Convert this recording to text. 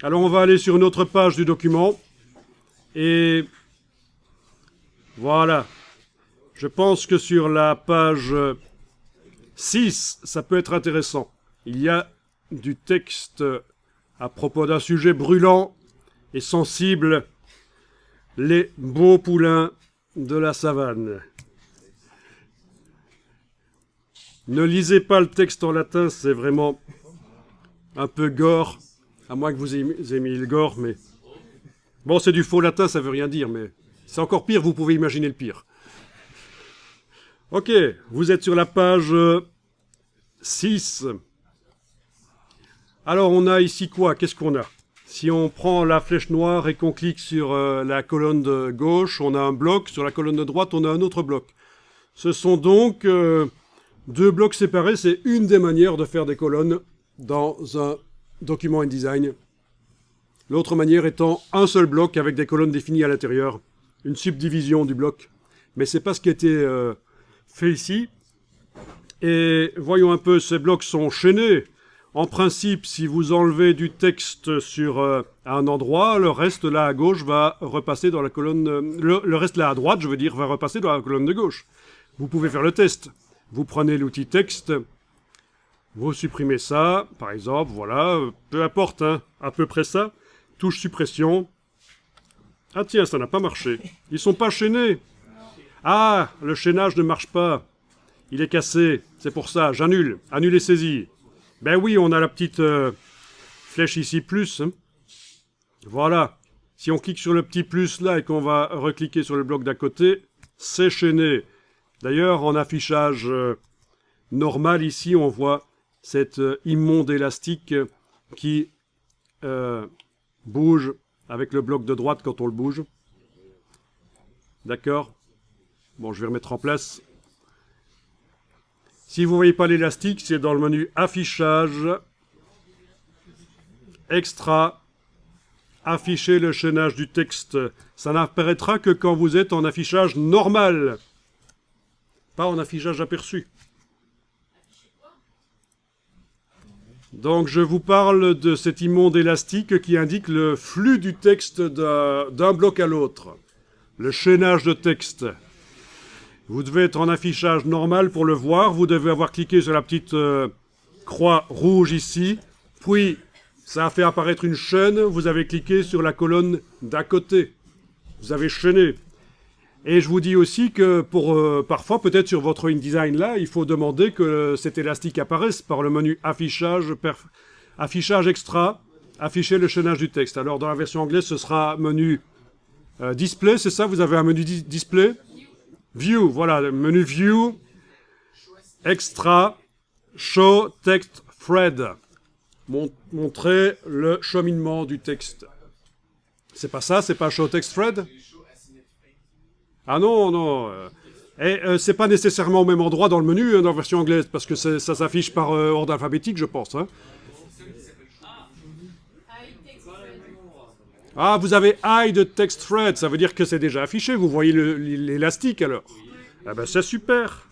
Alors on va aller sur une autre page du document. Et voilà. Je pense que sur la page 6, ça peut être intéressant. Il y a du texte à propos d'un sujet brûlant et sensible, les beaux poulains de la savane. Ne lisez pas le texte en latin, c'est vraiment un peu gore, à moins que vous aimiez le gore, mais... Bon, c'est du faux latin, ça veut rien dire, mais c'est encore pire, vous pouvez imaginer le pire. Ok, vous êtes sur la page 6. Alors, on a ici quoi? Qu'est-ce qu'on a? Si on prend la flèche noire et qu'on clique sur la colonne de gauche, on a un bloc. Sur la colonne de droite, on a un autre bloc. Ce sont donc deux blocs séparés. C'est une des manières de faire des colonnes dans un document InDesign. L'autre manière étant un seul bloc avec des colonnes définies à l'intérieur. Une subdivision du bloc. Mais ce n'est pas ce qui a été fait ici. Et voyons un peu, ces blocs sont chaînés. En principe, si vous enlevez du texte sur un endroit, le reste là à gauche va repasser dans la colonne... Le reste là à droite, je veux dire, va repasser dans la colonne de gauche. Vous pouvez faire le test. Vous prenez l'outil texte, vous supprimez ça, par exemple, voilà, peu importe, hein, à peu près ça. Touche suppression. Ah tiens, ça n'a pas marché. Ils sont pas chaînés. Ah, le chaînage ne marche pas. Il est cassé, c'est pour ça, j'annule. Annuler saisie. Ben oui, on a la petite flèche ici, plus. Hein. Voilà. Si on clique sur le petit plus là et qu'on va recliquer sur le bloc d'à côté, c'est chaîné. D'ailleurs, en affichage normal ici, on voit cet immonde élastique qui bouge avec le bloc de droite quand on le bouge. D'accord? Bon, je vais remettre en place. Si vous ne voyez pas l'élastique, c'est dans le menu Affichage, Extra, Afficher le chaînage du texte. Ça n'apparaîtra que quand vous êtes en affichage normal, pas en affichage aperçu. Donc je vous parle de cet immonde élastique qui indique le flux du texte d'un bloc à l'autre. Le chaînage de texte. Vous devez être en affichage normal pour le voir. Vous devez avoir cliqué sur la petite croix rouge ici. Puis, ça a fait apparaître une chaîne. Vous avez cliqué sur la colonne d'à côté. Vous avez chaîné. Et je vous dis aussi que parfois, peut-être sur votre InDesign là, il faut demander que cet élastique apparaisse par le menu Affichage, Affichage extra, Afficher le chaînage du texte. Alors, dans la version anglaise, ce sera menu Display, c'est ça? Vous avez un menu Display? View, voilà, le menu View, Extra, Show Text Thread. Montrer le cheminement du texte. C'est pas ça, c'est pas Show Text Thread? Ah non, non. C'est pas nécessairement au même endroit dans le menu, dans la version anglaise, parce que ça s'affiche par ordre alphabétique, je pense. Hein. Ah, vous avez Hide Text Thread, ça veut dire que c'est déjà affiché, vous voyez l'élastique alors. Ah ben c'est super.